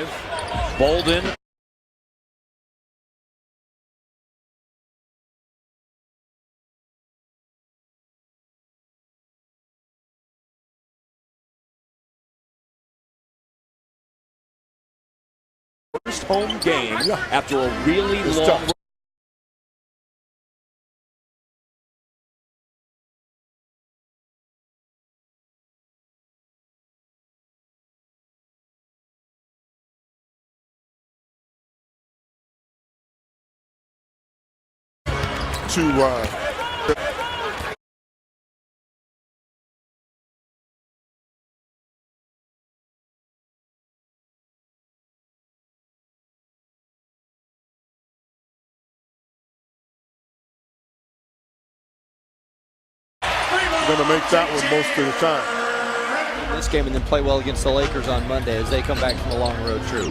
drive. Bolden. First home game after a really long. Going to make that one most of the time. This game and then play well against the Lakers on Monday as they come back from a long road trip.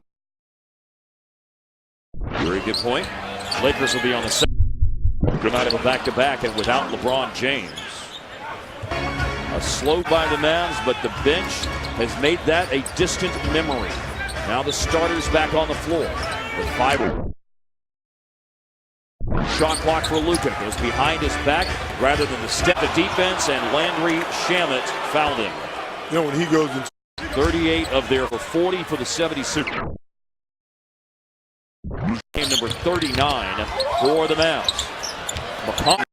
Very good point. Lakers will be on the second. Good night of a back-to-back and without LeBron James. A slow by the Mavs, but the bench has made that a distant memory. Now the starters back on the floor with 5. Shot clock for Luka. Goes behind his back rather than the step to defense, and Landry Shamet fouled him. You know, when he goes in 38 of their 40 for the 76ers. Game number 39 for the Mavs. McConnell.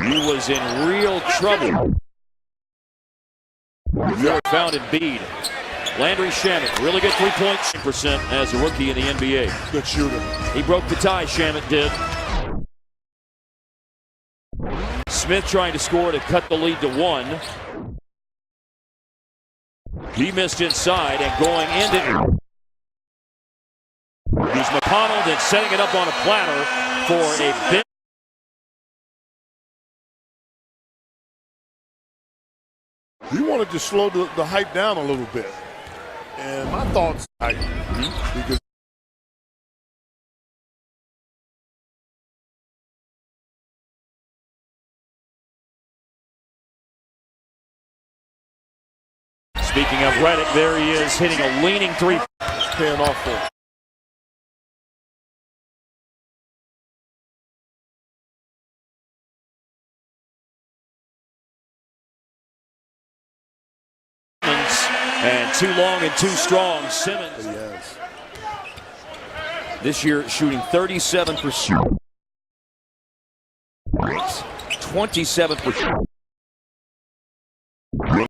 He was in real trouble. Found Embiid. Landry Shamet, really good three-point percent as a rookie in the NBA. Good shooter. He broke the tie, Shamet did. Smith trying to score to cut the lead to 1. He missed inside and going into. He's McConnell, then setting it up on a platter for a bench. He wanted to slow the hype down a little bit. And my thoughts, because speaking of Reddick, there he is hitting a leaning three. paying off for. And too long and too strong. Simmons. Yes. This year shooting 37%. 27%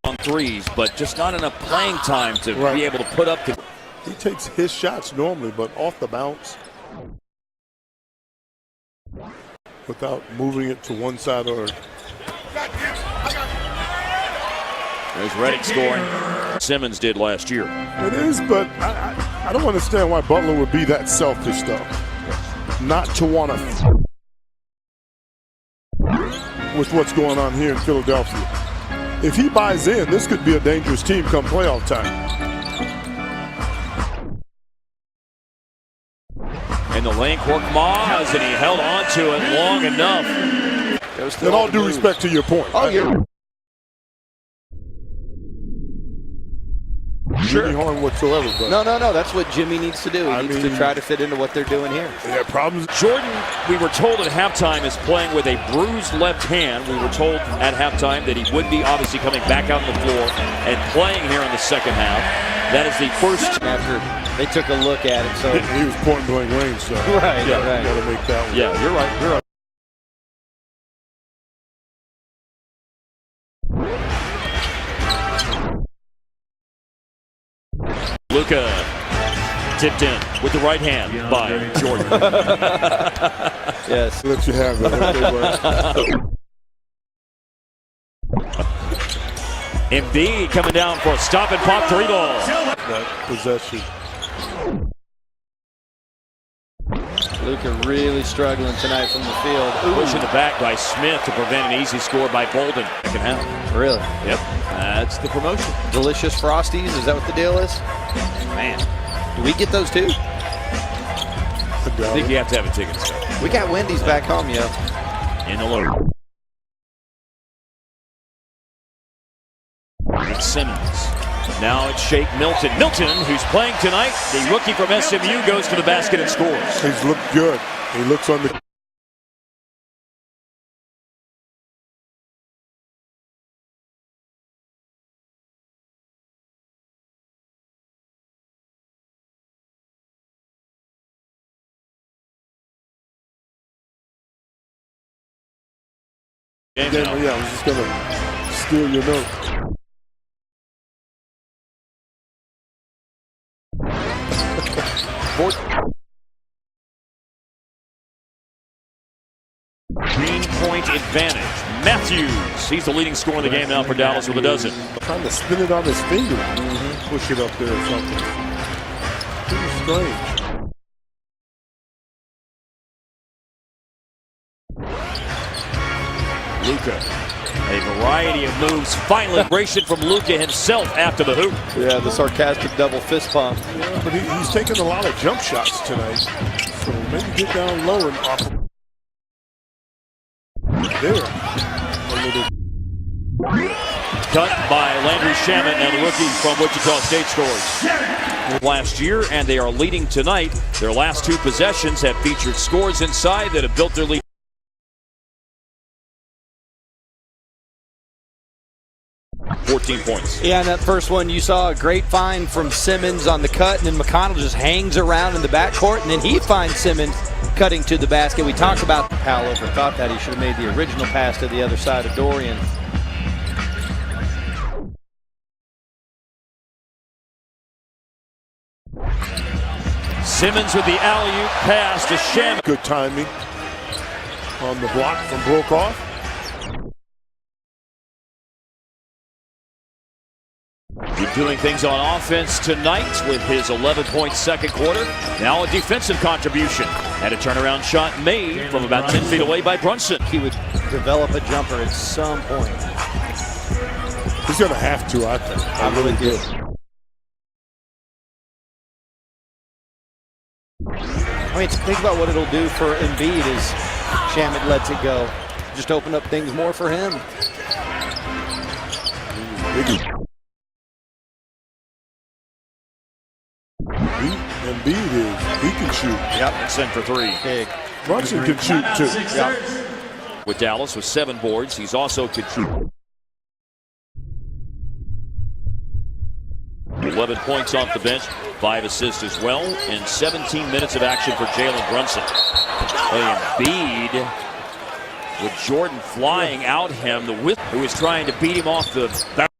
on threes, but just not enough playing time to be able to put up. He takes his shots normally, but off the bounce without moving it to one side or. There's Reddick scoring. Simmons did last year. It is, but I don't understand why Butler would be that selfish, though. Not to want to. With what's going on here in Philadelphia. If he buys in, this could be a dangerous team come playoff time. And the lane, Korkmaz, and he held on to it long enough. In all due respect to your point. Oh, yeah. Any harm whatsoever, but No. That's what Jimmy needs to do. He needs to try to fit into what they're doing here. Yeah, problems. Jordan, we were told at halftime, is playing with a bruised left hand. We were told at halftime that he would be obviously coming back out on the floor and playing here in the second half. That is the first. After they took a look at it, so He was point blank range, so right. got to make that one. Yeah, you're right. You're right. Luka tipped in with the right hand by Jordan. Yes. Let you have it. Embiid coming down for a stop and pop 3 ball. That possession. Luka really struggling tonight from the field. Pushing the back by Smith to prevent an easy score by Bolden. Second half. Really? Yep. That's the promotion. Delicious Frosties, is that what the deal is? Man, do we get those too? I think you have to have a ticket. So. We got Wendy's back home, yo. In the low. Simmons Now it's Shake Milton. Milton, who's playing tonight, the rookie from SMU, goes to the basket and scores. He's looked good. He looks on the... Game Yeah, I was just going to steal your note. Green point advantage. Matthews. He's the leading scorer in the game now for Dallas with a dozen. Trying to spin it on his finger. Push it up there or something. Pretty strange. Luka. A variety of moves. Final celebration from Luka himself after the hoop. Yeah, the sarcastic double fist pump. Yeah, but he's taking a lot of jump shots tonight. So maybe get down low and off. There. A little. Cut by Landry Shamet and the rookie from Wichita State scores last year, and they are leading tonight. Their last two possessions have featured scores inside that have built their lead. 14 points. Yeah, and that first one, you saw a great find from Simmons on the cut, and then McConnell just hangs around in the backcourt, and then he finds Simmons cutting to the basket. We talked about Powell overthought that. He should have made the original pass to the other side of Dorian. Simmons with the alley-oop pass to Shamet. Good timing on the block from Brokoff. He's doing things on offense tonight with his 11-point second quarter. Now a defensive contribution. And a turnaround shot made from about 10 feet away by Brunson. He would develop a jumper at some point. He's going to have to, I think. I really do. I mean, think about what it'll do for Embiid as Shamet lets it go. Just open up things more for him. Embiid is, he can shoot. Yep, sent for three. Big. Brunson can shoot too. Yep. With Dallas with 7 boards, he's also contributed 11 points off the bench, 5 assists as well, and 17 minutes of action for Jalen Brunson. Embiid with Jordan flying out him, who is trying to beat him off the bounce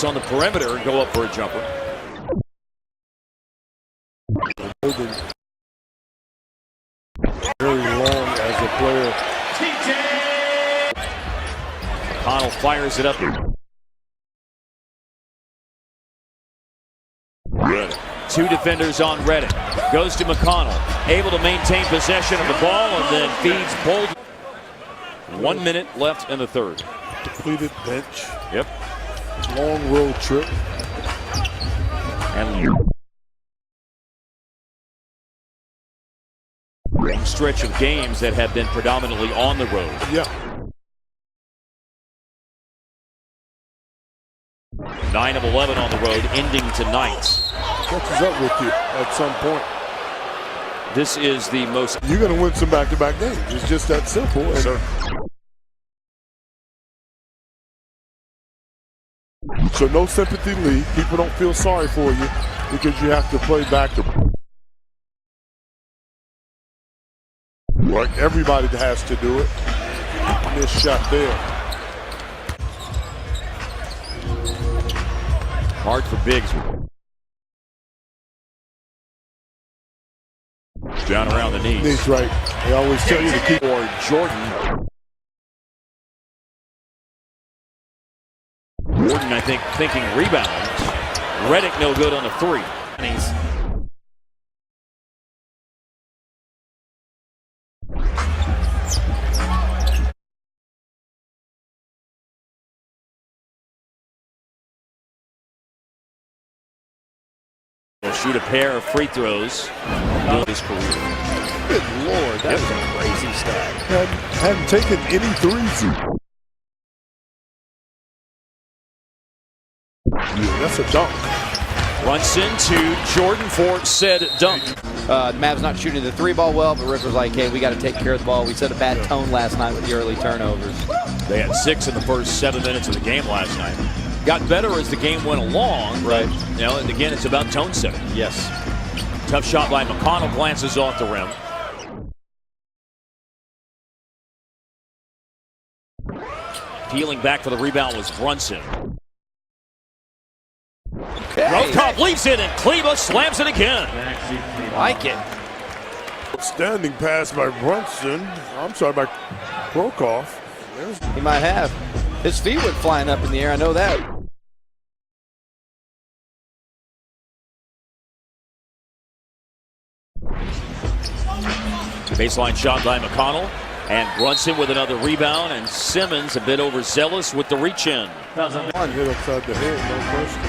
on the perimeter and go up for a jumper. Very long as a player. McConnell fires it up. Two defenders on Reddick. Goes to McConnell. Able to maintain possession of the ball and then feeds Bolden. 1 minute left in the third. Depleted bench. Yep. Long road trip. And stretch of games that have been predominantly on the road. Yeah. 9 of 11 on the road, ending tonight. Catches up with you at some point. This is the most. You're going to win some back-to-back games. It's just that simple. And Sir. So no sympathy league. People don't feel sorry for you because you have to play back-to-back. Like everybody has to do it. Missed shot there. Hard for Biggs. Down around the knees. Knees right. They always tell you to keep. Or Jordan. Jordan, I think, thinking rebound. Reddick no good on the three. He'll shoot a pair of free throws in his career. Good Lord, that's a crazy stat. Hadn't taken any threes. Yeah, that's a dunk. Brunson to Jordan for said dunk. The Mavs not shooting the three ball well, but Rick was like, hey, we got to take care of the ball. We set a bad tone last night with the early turnovers. They had 6 in the first 7 minutes of the game last night. Got better as the game went along. Right. You know, and again, it's about tone setting. Yes. Tough shot by McConnell, glances off the rim. Peeling back for the rebound was Brunson. Okay. Rokop leaves it, and Kleba slams it again. Like it. Outstanding pass by Brunson. I'm sorry, by Brokoff. He might have. His feet went flying up in the air, I know that. Baseline shot by McConnell, and Brunson with another rebound, and Simmons a bit overzealous with the reach-in. One hit upside the head, no question.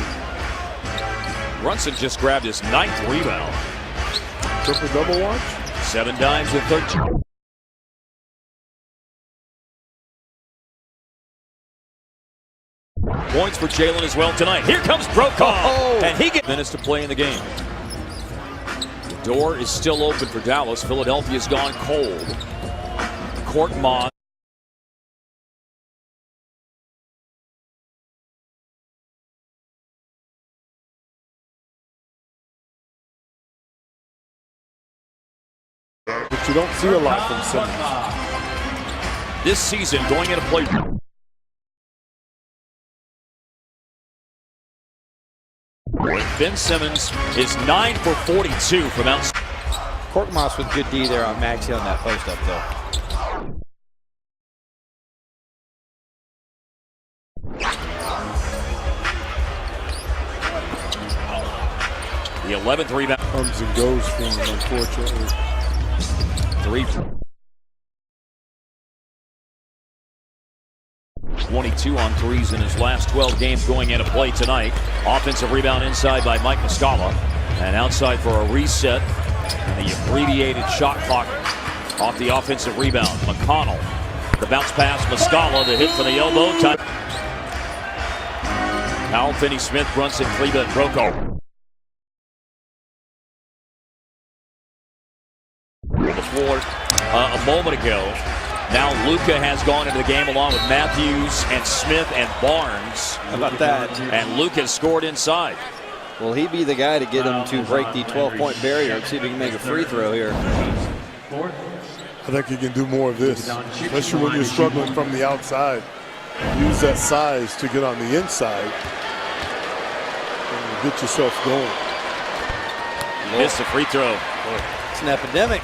Brunson just grabbed his 9th rebound. Triple-double watch? 7 dimes and 13. Points for Jalen as well tonight. Here comes Brokoff, and he gets minutes to play in the game. The door is still open for Dallas. Philadelphia's gone cold. Korkmaz. But you don't see a lot from Simmons. This season going into play. Ben Simmons is 9 for 42 from outside. Korkmaz with good D there on Maxey on that post up though. The 11th rebound. Comes and goes for him, unfortunately. 3. 22 on threes in his last 12 games going into play tonight. Offensive rebound inside by Mike Muscala. And outside for a reset. And the abbreviated shot clock off the offensive rebound. McConnell. The bounce pass. Muscala. The hit for the elbow. Time. Powell, Finney-Smith, Brunson, Kleba, and Brokoff. The floor a moment ago. Now Luka has gone into the game along with Matthews and Smith and Barnes. How about that? And Luka has scored inside. Will he be the guy to get him to break the 12-point barrier and see if he can make a free throw here? I think he can do more of this, especially when you're struggling from the outside. Use that size to get on the inside and get yourself going. Missed the free throw. It's an epidemic.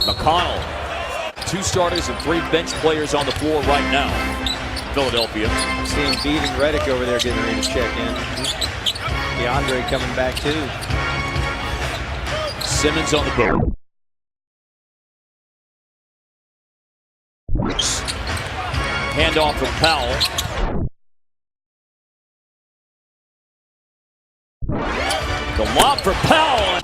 McConnell. 2 starters and 3 bench players on the floor right now. Philadelphia. Seeing Bede and Reddick over there getting ready to check in. DeAndre coming back too. Simmons on the board. Handoff from Powell. The lob for Powell.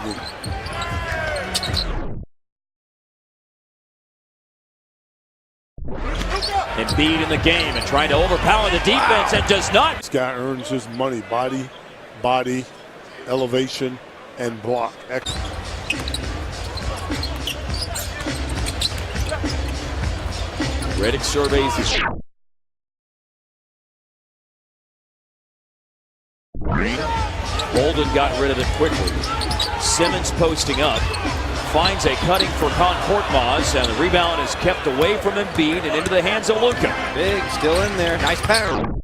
Embiid in the game and trying to overpower the defense and does not. This guy earns his money. Body, elevation, and block. Reddick surveys his. Bolden got rid of it quickly. Simmons posting up. Finds a cutting for Korkmaz, and the rebound is kept away from Embiid and into the hands of Luka. Big, still in there. Nice power.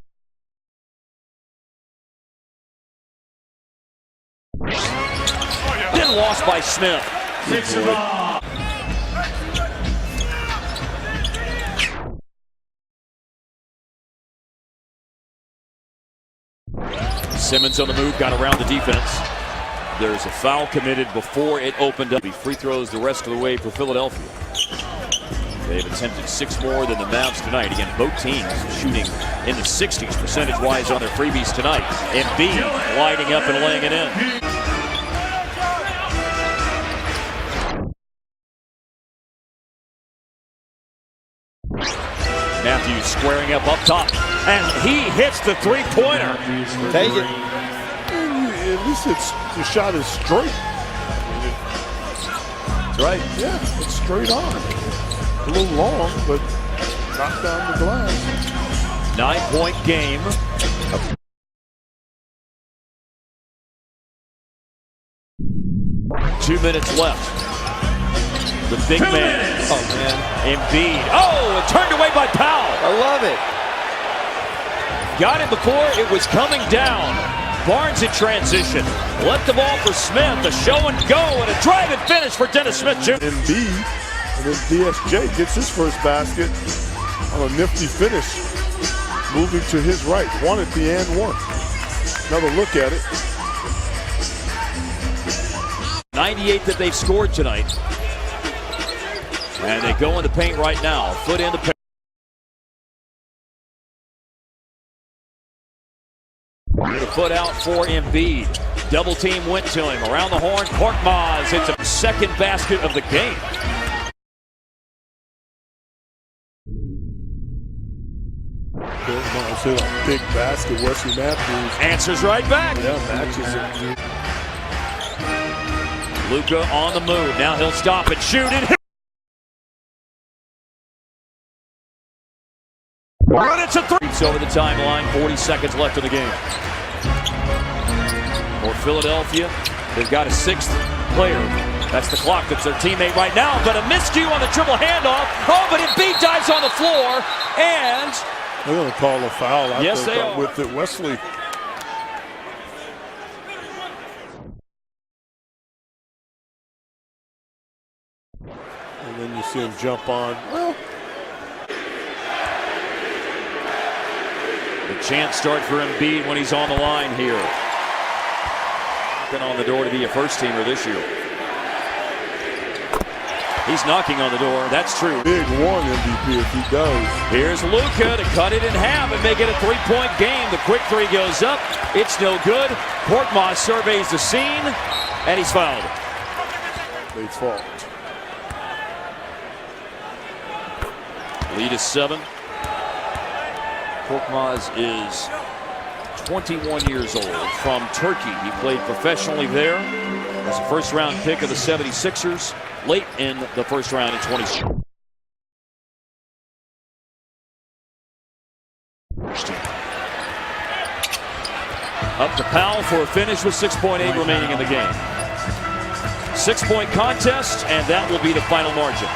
Then lost by Smith. Simmons on the move, got around the defense. There's a foul committed before it opened up. He free throws the rest of the way for Philadelphia. They've attempted 6 more than the Mavs tonight. Again, both teams shooting in the 60s percentage-wise on their freebies tonight. Embiid lighting up and laying it in. Matthews squaring up top, and he hits the three-pointer. Take it. At least the shot is straight. That's right. Yeah, it's straight on. A little long, but knocked down the glass. 9-point game. Two minutes left. The big man. Oh, man. Embiid. Oh, and turned away by Powell. I love it. Got it before it was coming down. Barnes in transition. Left the ball for Smith. A show and go and a drive and finish for Dennis Smith Jr. Embiid, and then DSJ gets his first basket on a nifty finish, moving to his right. One at the and one. Another look at it. 98 that they've scored tonight. And they go in the paint right now. Foot in the paint. The foot out for Embiid. Double team went to him. Around the horn, Korkmaz hits a second basket of the game. Korkmaz hit a big basket. Wesley Matthews Answers right back. yeah, matches it. Luka on the move. Now he'll stop and shoot it. But it's a three. It's over the timeline. 40 seconds left in the game. For Philadelphia, they've got a sixth player. That's the clock. That's their teammate right now. But a miscue on the triple handoff. Oh, but Embiid dives on the floor. And They're going to call a foul. I Yes, think they I'm are. with it. Wesley. And then you see him jump on. Well, the chance start for Embiid when he's on the line here. Knocking on the door to be a first-teamer this year. He's knocking on the door. That's true. big one MVP if he does. Here's Luka to cut it in half and make it a three-point game. The quick three goes up. It's no good. Korkmaz surveys the scene, and he's fouled. They fault. Lead is 7. Korkmaz is 21 years old, from Turkey. He played professionally there. Was a first-round pick of the 76ers late in the first round in 20. Up to Powell for a finish with 6.8 remaining in the game. 6-point contest, and that will be the final margin.